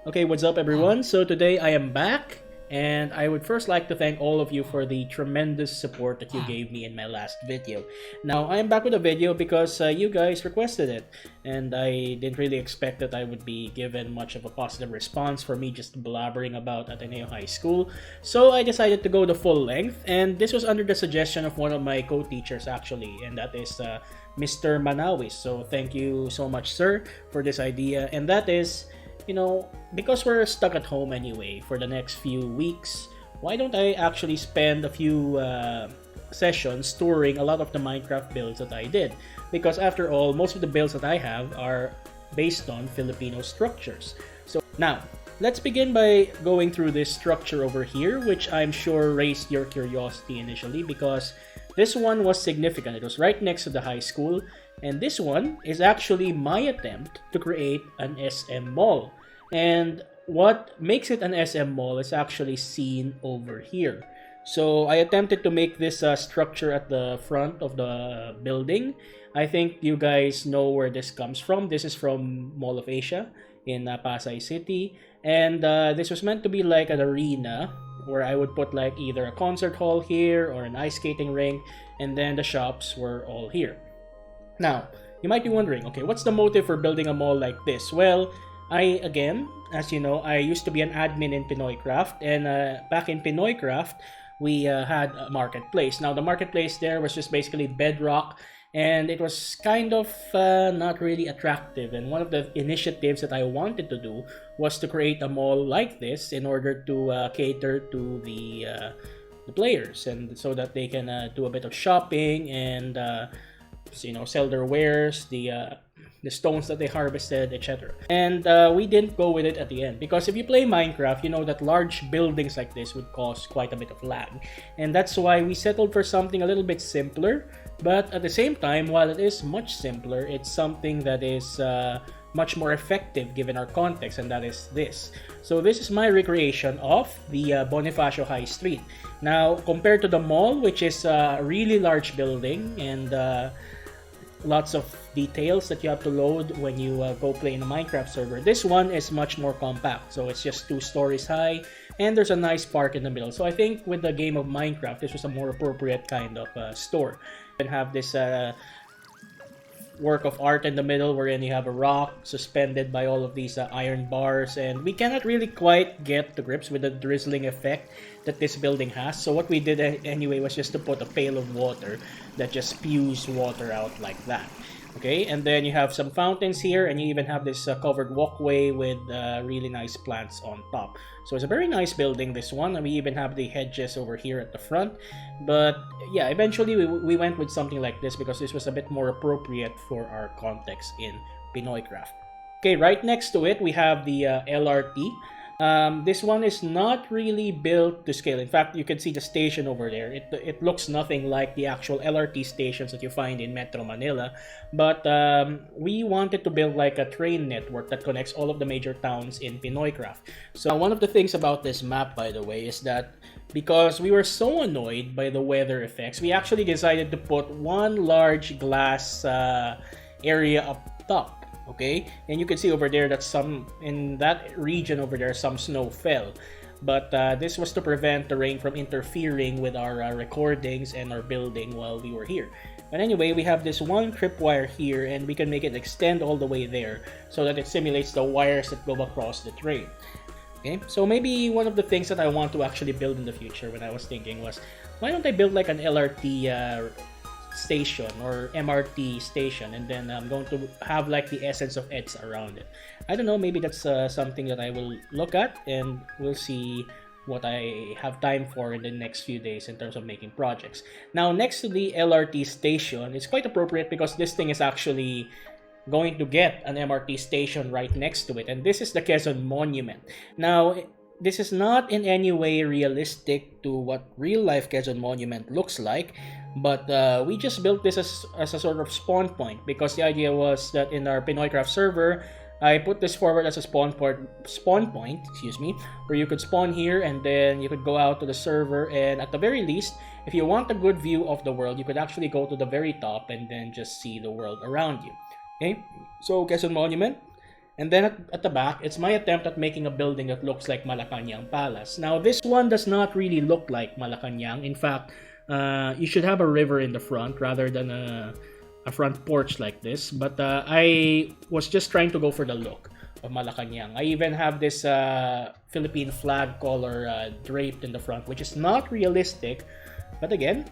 Okay, what's up everyone? So today I am back, and I would first like to thank all of you for the tremendous support that you gave me in my last video. Now, I am back with a video because you guys requested it, and I didn't really expect that I would be given much of a positive response for me just blabbering about Ateneo High School. So I decided to go the full length, and this was under the suggestion of one of my co-teachers actually, and that is Mr. Manawis. So thank you so much, sir, for this idea, and that is, because we're stuck at home anyway for the next few weeks, why don't I actually spend a few sessions touring a lot of the Minecraft builds that I did? Because after all, most of the builds that I have are based on Filipino structures. So now, let's begin by going through this structure over here, which I'm sure raised your curiosity initially because this one was significant. It was right next to the high school. And this one is actually my attempt to create an SM mall. And what makes it an SM mall is actually seen over here. So I attempted to make this structure at the front of the building. I think you guys know where this comes from. This is from Mall of Asia in Pasay City. And this was meant to be like an arena where I would put like either a concert hall here or an ice skating rink. And then the shops were all here. Now, you might be wondering, okay, what's the motive for building a mall like this? Well, again, as you know, I used to be an admin in Pinoy Craft, and back in Pinoy Craft, we had a marketplace. Now, the marketplace there was just basically bedrock, and it was kind of not really attractive. And one of the initiatives that I wanted to do was to create a mall like this in order to cater to the players, and so that they can do a bit of shopping and sell their wares, the stones that they harvested, etc. And we didn't go with it at the end because if you play Minecraft, you know that large buildings like this would cause quite a bit of lag, and that's why we settled for something a little bit simpler. But at the same time, while it is much simpler, it's something that is much more effective given our context, and that is this. So this is my recreation of the Bonifacio High Street. Now, compared to the mall, which is a really large building and lots of details that you have to load when you go play in a Minecraft server, this one is much more compact. So it's just 2 stories high, and there's a nice park in the middle. So I think with the game of Minecraft, this was a more appropriate kind of store. And have this work of art in the middle wherein you have a rock suspended by all of these iron bars, and we cannot really quite get to grips with the drizzling effect that this building has. So what we did anyway was just to put a pail of water that just spews water out like that. Okay, and then you have some fountains here, and you even have this covered walkway with really nice plants on top. So it's a very nice building, this one, and we even have the hedges over here at the front. But yeah, eventually we went with something like this because this was a bit more appropriate for our context in Pinoy Craft. Okay, right next to it we have the LRT. This one is not really built to scale. In fact, you can see the station over there. It looks nothing like the actual LRT stations that you find in Metro Manila. But we wanted to build like a train network that connects all of the major towns in Pinoy Craft. So one of the things about this map, by the way, is that because we were so annoyed by the weather effects, we actually decided to put one large glass area up top. Okay, and you can see over there that in that region over there some snow fell, but this was to prevent the rain from interfering with our recordings and our building while we were here. But anyway, we have this one tripwire here, and we can make it extend all the way there so that it simulates the wires that go across the train. Okay, so maybe one of the things that I want to actually build in the future, when I was thinking, was why don't I build like an LRT station or MRT station, and then I'm going to have like the essence of EDSA around it. I don't know, maybe that's something that I will look at, and we'll see what I have time for in the next few days in terms of making projects. Now, next to the LRT station, it's quite appropriate because this thing is actually going to get an MRT station right next to it, and this is the Quezon Monument. Now, this is not in any way realistic to what real-life Quezon Monument looks like, but we just built this as a sort of spawn point because the idea was that in our Pinoy Craft server, I put this forward as a spawn point, where you could spawn here and then you could go out to the server, and at the very least, if you want a good view of the world, you could actually go to the very top and then just see the world around you. Okay, so Quezon Monument, And then at the back, it's my attempt at making a building that looks like Malacañang Palace. Now, this one does not really look like Malacañang. In fact, you should have a river in the front rather than a front porch like this. But I was just trying to go for the look of Malacañang. I even have this Philippine flag color draped in the front, which is not realistic. But again,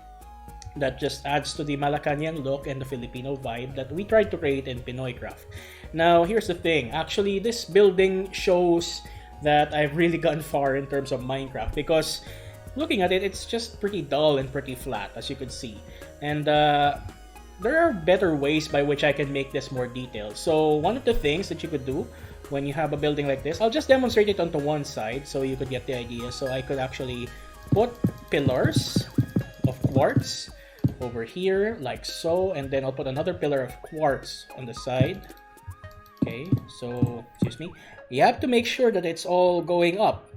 that just adds to the Malacañang look and the Filipino vibe that we tried to create in Pinoy Craft. Now, here's the thing. Actually, this building shows that I've really gone far in terms of Minecraft, because looking at it, it's just pretty dull and pretty flat, as you could see. And there are better ways by which I can make this more detailed. So one of the things that you could do when you have a building like this, I'll just demonstrate it onto one side so you could get the idea. So I could actually put pillars of quartz over here like so, and then I'll put another pillar of quartz on the side. Okay, so excuse me, you have to make sure that it's all going up.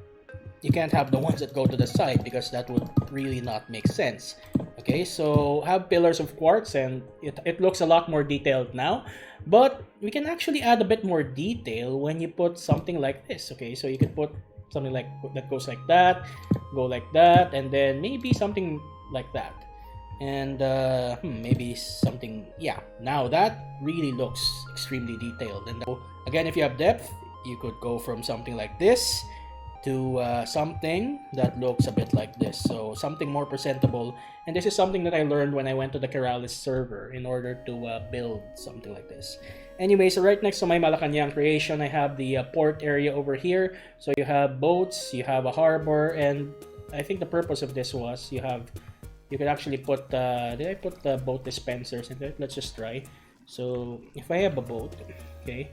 You can't have the ones that go to the side because that would really not make sense. Okay, so have pillars of quartz, and it looks a lot more detailed now, but we can actually add a bit more detail when you put something like this. Okay, so you could put something like that goes like that, go like that, and then maybe something like that. And maybe something, yeah, now that really looks extremely detailed. And again, if you have depth, you could go from something like this to something that looks a bit like this, so something more presentable. And this is something that I learned when I went to the Keralis server in order to build something like this. Anyway, so right next to my Malacañang creation, I have the port area over here. So you have boats, you have a harbor, and I think the purpose of this was you could actually put, did I put the boat dispensers in it? Let's just try. So if I have a boat, okay,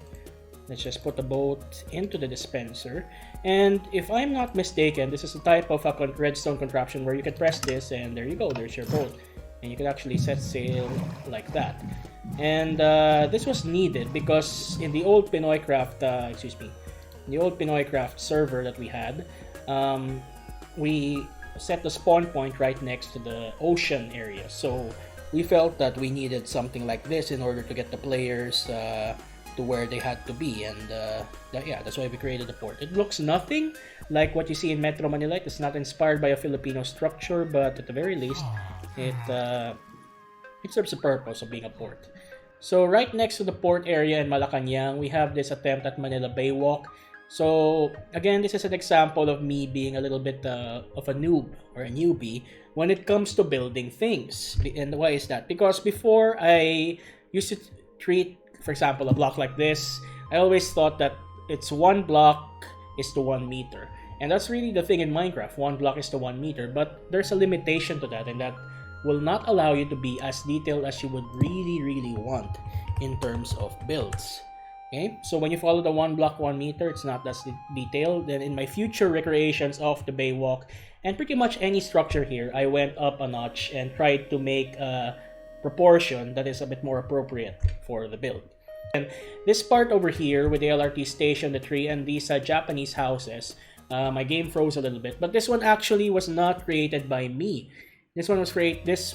let's just put the boat into the dispenser. And if I'm not mistaken, this is a type of a redstone contraption where you can press this and there you go, there's your boat. And you can actually set sail like that. And this was needed because in the old Pinoy Craft, the old Pinoy Craft server that we had, we set the spawn point right next to the ocean area. So we felt that we needed something like this in order to get the players to where they had to be, and that's why we created the port. It looks nothing like what you see in Metro Manila. It's not inspired by a Filipino structure, but at the very least, it serves the purpose of being a port. So right next to the port area in Malacañang, we have this attempt at Manila Baywalk. So again, this is an example of me being a little bit of a noob or a newbie when it comes to building things. And why is that? Because before, I used to treat, for example, a block like this, I always thought that it's one block is to 1 meter. And that's really the thing in Minecraft, 1 block is to 1 meter. But there's a limitation to that, and that will not allow you to be as detailed as you would really want in terms of builds. Okay, so when you follow the 1 block 1 meter, it's not as detailed. Then in my future recreations of the Baywalk and pretty much any structure here, I went up a notch and tried to make a proportion that is a bit more appropriate for the build. And this part over here with the LRT station, the tree, and these Japanese houses, my game froze a little bit. But this one actually was not created by me. This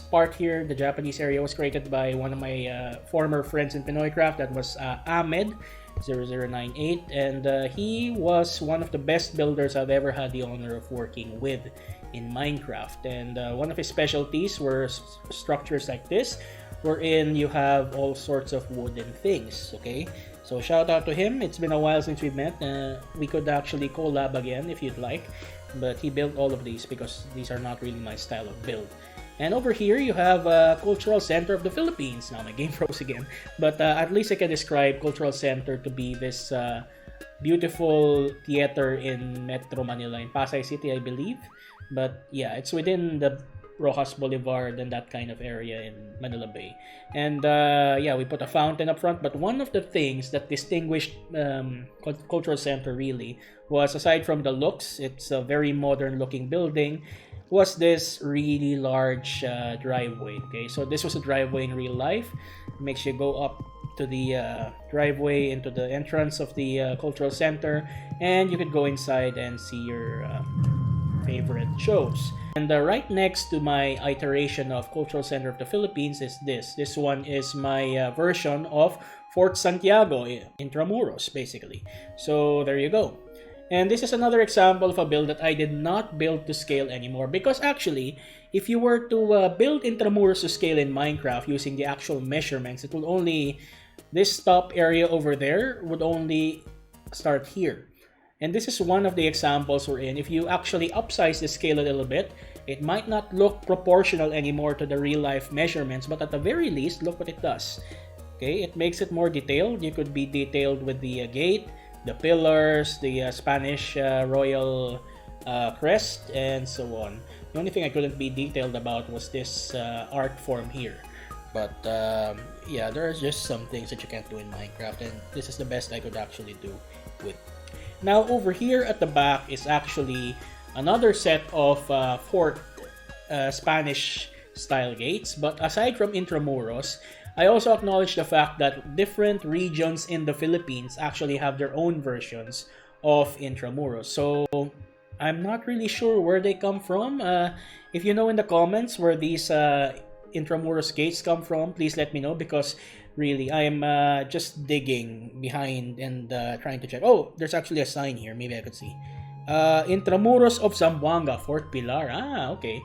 part here, the Japanese area, was created by one of my former friends in Pinoy Craft. That was Ahmed0098, and he was one of the best builders I've ever had the honor of working with in Minecraft. And one of his specialties were structures like this, wherein you have all sorts of wooden things. Okay, so shout out to him. It's been a while since we met. We could actually collab again if you'd like. But he built all of these because these are not really my style of build. And over here you have Cultural Center of the Philippines. Now my game froze again, but at least I can describe Cultural Center to be this beautiful theater in Metro Manila, in Pasay City, I believe. But yeah, it's within the Rojas Boulevard and that kind of area in Manila Bay. And we put a fountain up front. But one of the things that distinguished Cultural Center really was, aside from the looks, it's a very modern looking building, was this really large driveway. Okay, so this was a driveway in real life. It makes you go up to the driveway into the entrance of the Cultural Center, and you could go inside and see your favorite shows. And right next to my iteration of Cultural Center of the Philippines is this. This one is my version of Fort Santiago, Intramuros, basically. So there you go. And this is another example of a build that I did not build to scale anymore, because actually, if you were to build Intramuros to scale in Minecraft using the actual measurements, it would only, this top area over there would only start here. And this is one of the examples we're in. If you actually upsize the scale a little bit, it might not look proportional anymore to the real life measurements, but at the very least, look what it does. Okay, it makes it more detailed. You could be detailed with the gate, the pillars, the Spanish royal crest, and so on. The only thing I couldn't be detailed about was this art form here. But yeah, there are just some things that you can't do in Minecraft, and this is the best I could actually do with. Now over here at the back is actually another set of fort Spanish style gates. But aside from Intramuros, I also acknowledge the fact that different regions in the Philippines actually have their own versions of Intramuros. So I'm not really sure where they come from. If you know in the comments where these Intramuros gates come from, please let me know, because really I am just digging behind and trying to check. Oh, there's actually a sign here. Maybe I could see. Intramuros of Zamboanga, Fort Pilar. Ah, okay.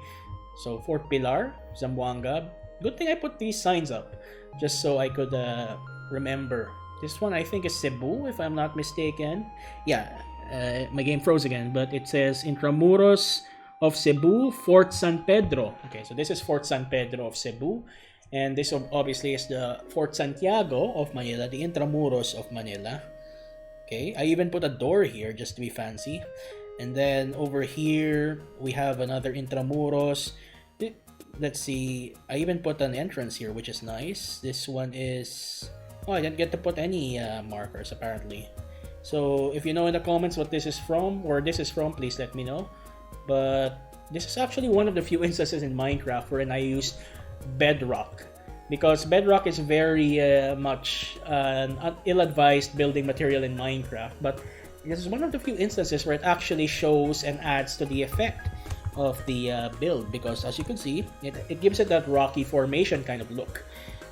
So Fort Pilar, Zamboanga. Good thing I put these signs up, just so I could remember. This one I think is Cebu, if I'm not mistaken. Yeah, my game froze again, but it says Intramuros of Cebu, Fort San Pedro. Okay, so this is Fort San Pedro of Cebu. And this obviously is the Fort Santiago of Manila, the Intramuros of Manila. Okay, I even put a door here just to be fancy. And then over here, we have another Intramuros. Let's see, I even put an entrance here, which is nice. This one is... Oh, I didn't get to put any markers, apparently. So, if you know in the comments what this is from, or this is from, please let me know. But this is actually one of the few instances in Minecraft wherein I used bedrock, because bedrock is very much an ill-advised building material in Minecraft, but this is one of the few instances where it actually shows and adds to the effect of the build, because as you can see, it gives it that rocky formation kind of look.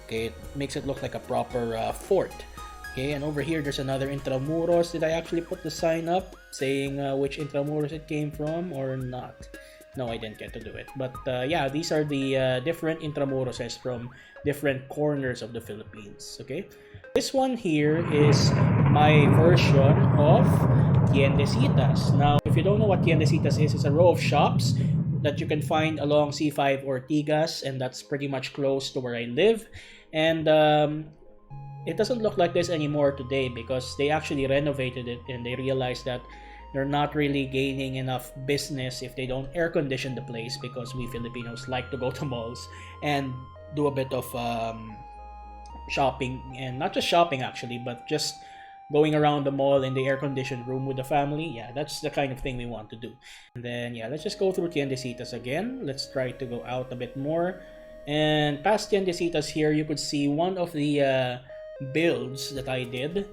Okay, it makes it look like a proper fort. Okay, and over here there's another Intramuros. Did I actually put the sign up saying which Intramuros it came from or not? No, I didn't get to do it. But yeah, these are the different Intramuroses from different corners of the Philippines. Okay, this one here is my version of Tiendesitas. Now, if you don't know what Tiendesitas is, it's a row of shops that you can find along C5 Ortigas, and that's pretty much close to where I live. And it doesn't look like this anymore today, because they actually renovated it and they realized that they're not really gaining enough business if they don't air condition the place, because we Filipinos like to go to malls and do a bit of shopping, and not just shopping actually, but just going around the mall in the air-conditioned room with the family. Yeah, that's the kind of thing we want to do. And then yeah, let's just go through Tiendesitas again. Let's try to go out a bit more. And past Tiendesitas here, you could see one of the builds that I did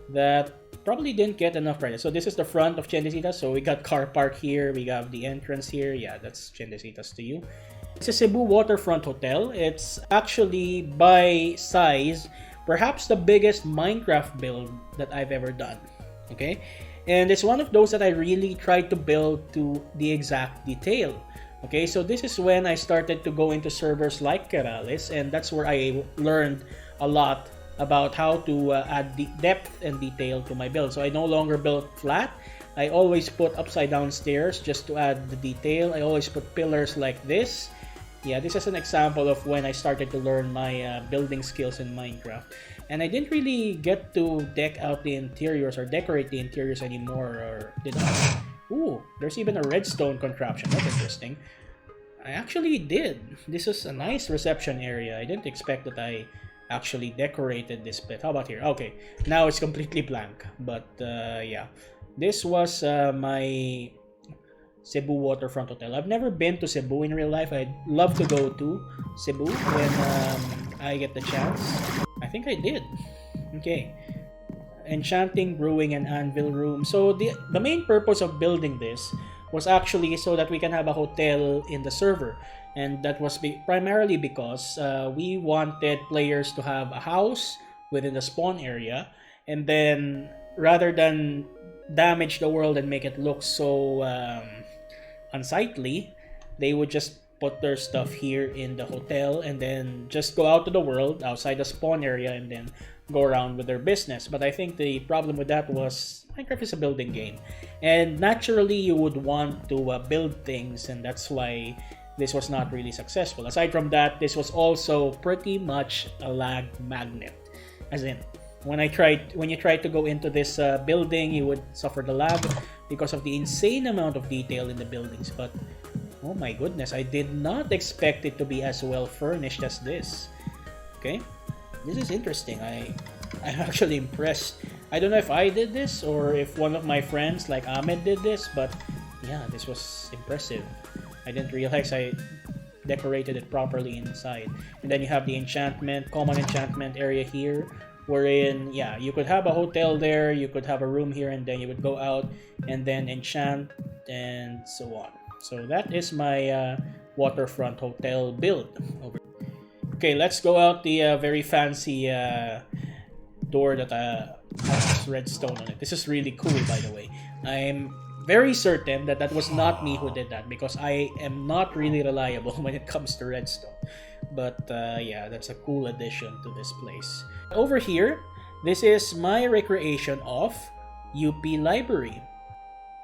that probably didn't get enough credit. So this is the front of Tiendesitas. So we got car park here, we have the entrance here. Yeah, that's Tiendesitas to you. It's a Cebu Waterfront hotel. It's actually by size perhaps the biggest Minecraft build that I've ever done. Okay, and it's one of those that I really tried to build to the exact detail. Okay, so this is when I started to go into servers like Kerales, and that's where I learned a lot about how to add the depth and detail to my build. So I no longer build flat. I always put upside down stairs just to add the detail. I always put pillars like this. Yeah, this is an example of when I started to learn my building skills in Minecraft. And I didn't really get to deck out the interiors or decorate the interiors anymore, or did I? Ooh, there's even a redstone contraption. That's interesting. I actually did. This is a nice reception area. I didn't expect that I actually decorated this bit. How about here? Okay, now it's completely blank. But yeah, this was my Cebu Waterfront Hotel. I've never been to Cebu in real life. I'd love to go to Cebu when I get the chance. I think I did. Okay. Enchanting, brewing, and anvil room. So the main purpose of building this was actually so that we can have a hotel in the server. And that was primarily because we wanted players to have a house within the spawn area, and then rather than damage the world and make it look so unsightly, they would just put their stuff here in the hotel and then just go out to the world outside the spawn area and then go around with their business. But I think the problem with that was Minecraft is a building game, and naturally you would want to build things, and that's why this was not really successful. Aside from that, this was also pretty much a lag magnet, as in when you tried to go into this building, you would suffer the lag because of the insane amount of detail in the buildings. But oh my goodness, I did not expect it to be as well furnished as this. Okay, this is interesting. I'm actually impressed. I don't know if I did this or if one of my friends like Ahmed did this, but yeah, this was impressive. I didn't realize I decorated it properly inside. And then you have the enchantment, common enchantment area here, wherein, yeah, you could have a hotel there, you could have a room here, and then you would go out and then enchant and so on. So that is my waterfront hotel build. Okay, let's go out the very fancy door that has redstone on it. This is really cool, by the way. I'm very certain that that was not me who did that, because I am not really reliable when it comes to redstone. But yeah, that's a cool addition to this place. Over here, this is my recreation of UP Library.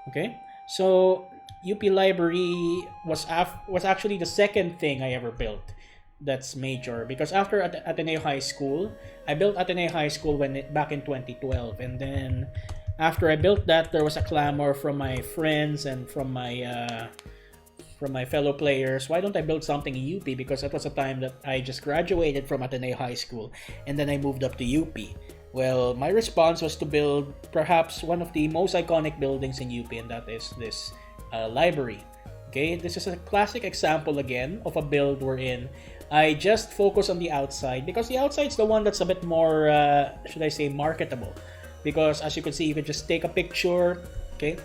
Okay, so UP Library was actually the second thing I ever built that's major, because after Ateneo High School, I built Ateneo High School back in 2012, and then after I built that, there was a clamor from my friends and from my fellow players, why don't I build something in UP? Because that was a time that I just graduated from Ateneo High School and then I moved up to UP. Well, my response was to build perhaps one of the most iconic buildings in UP, and that is this library. Okay, this is a classic example again of a build wherein I just focus on the outside, because the outside is the one that's a bit more, should I say, marketable. Because as you can see, you can just take a picture, okay?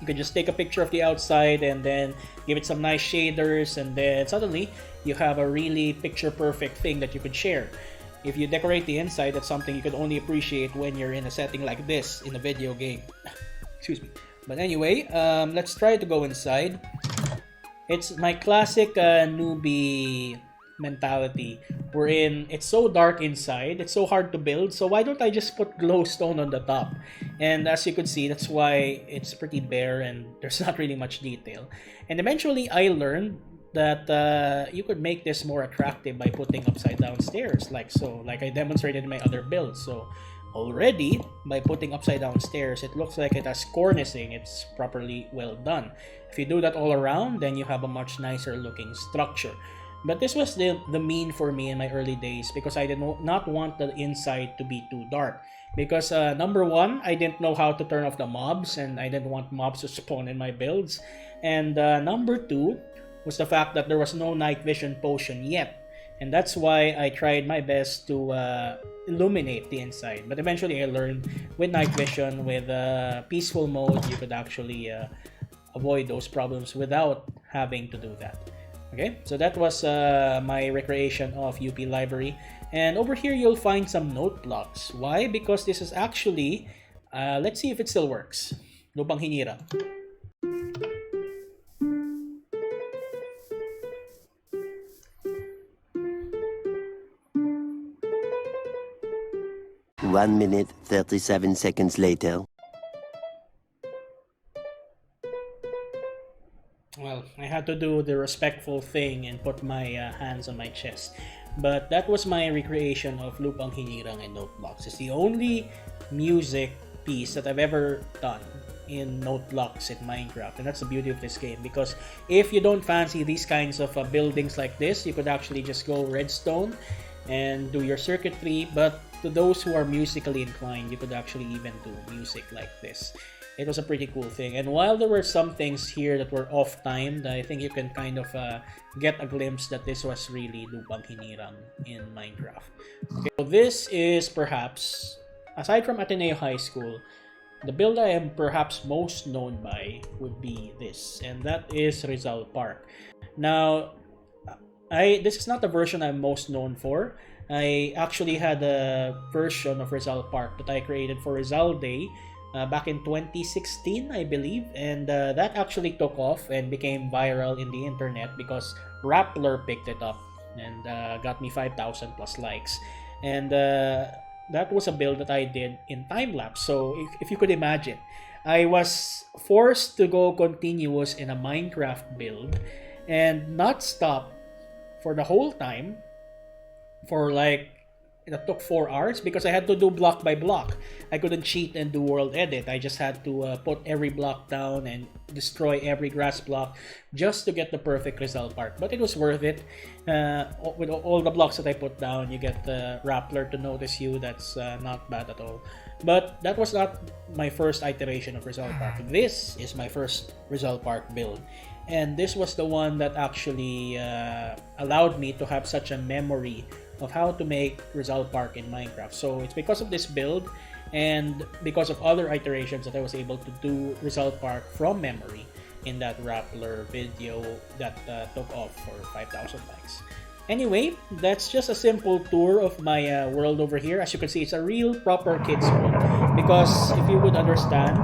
You can just take a picture of the outside and then give it some nice shaders, and then suddenly you have a really picture-perfect thing that you could share. If you decorate the inside, that's something you can only appreciate when you're in a setting like this in a video game. Excuse me. But anyway, let's try to go inside. It's my classic newbie mentality, wherein it's so dark inside, it's so hard to build, so why don't I just put glowstone on the top? And as you could see, that's why it's pretty bare and there's not really much detail. And eventually I learned that you could make this more attractive by putting upside down stairs, like so, like I demonstrated in my other builds. So already, by putting upside down stairs, it looks like it has cornicing, it's properly well done. If you do that all around, then you have a much nicer looking structure. But this was the mean for me in my early days, because I did not want the inside to be too dark. Because number one, I didn't know how to turn off the mobs, and I didn't want mobs to spawn in my builds. And number two was the fact that there was no night vision potion yet. And that's why I tried my best to illuminate the inside. But eventually I learned with night vision, with peaceful mode, you could actually avoid those problems without having to do that. Okay, so that was my recreation of UP Library. And over here, you'll find some note blocks. Why? Because this is actually, let's see if it still works. Lupang Hinirang. One minute, 37 seconds later. Well, I had to do the respectful thing and put my hands on my chest. But that was my recreation of Lupang Hinirang and Noteblocks. It's the only music piece that I've ever done in Noteblocks in Minecraft. And that's the beauty of this game, because if you don't fancy these kinds of buildings like this, you could actually just go redstone and do your circuitry. But to those who are musically inclined, you could actually even do music like this. It was a pretty cool thing. And while there were some things here that were off-timed, I think you can kind of get a glimpse that this was really Lupang Hinirang in Minecraft. Okay, so this is perhaps, aside from Ateneo High School, the build I am perhaps most known by would be this, and that is Rizal Park. Now, this is not the version I'm most known for. I actually had a version of Rizal Park that I created for Rizal Day back in 2016, I believe, and that actually took off and became viral in the internet because Rappler picked it up and got me 5,000 plus likes. And that was a build that I did in time lapse. So if you could imagine, I was forced to go continuous in a Minecraft build and not stop for the whole time for like that took 4 hours because I had to do block by block. I couldn't cheat and do world edit. I just had to put every block down and destroy every grass block just to get the perfect Rizal Park. But it was worth it. With all the blocks that I put down, you get the Rappler to notice you. That's not bad at all. But that was not my first iteration of Rizal Park. This is my first Rizal Park build. And this was the one that actually allowed me to have such a memory of how to make Rizal Park in Minecraft. So it's because of this build and because of other iterations that I was able to do Rizal Park from memory in that Rappler video that took off for 5,000 likes. Anyway, that's just a simple tour of my world over here. As you can see, it's a real proper kids world. Because if you would understand,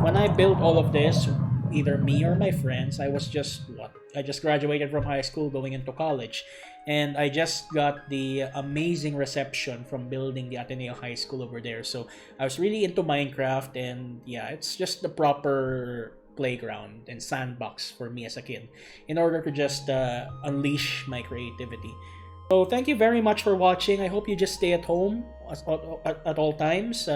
when I built all of this, either me or my friends, I just graduated from high school going into college. And I just got the amazing reception from building the Ateneo High School over there. So I was really into Minecraft, and yeah, it's just the proper playground and sandbox for me as a kid in order to just unleash my creativity. So thank you very much for watching. I hope you just stay at home at all times.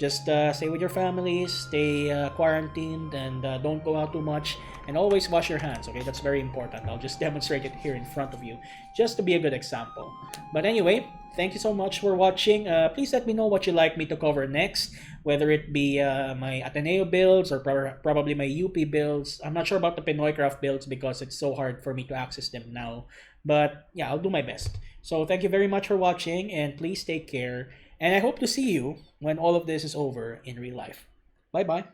Just stay with your families, stay quarantined, and don't go out too much. And always wash your hands, okay? That's very important. I'll just demonstrate it here in front of you, just to be a good example. But anyway, thank you so much for watching. Please let me know what you'd like me to cover next, whether it be my Ateneo builds or probably my UP builds. I'm not sure about the Pinoycraft builds because it's so hard for me to access them now. But yeah, I'll do my best. So thank you very much for watching, and please take care. And I hope to see you when all of this is over in real life. Bye-bye.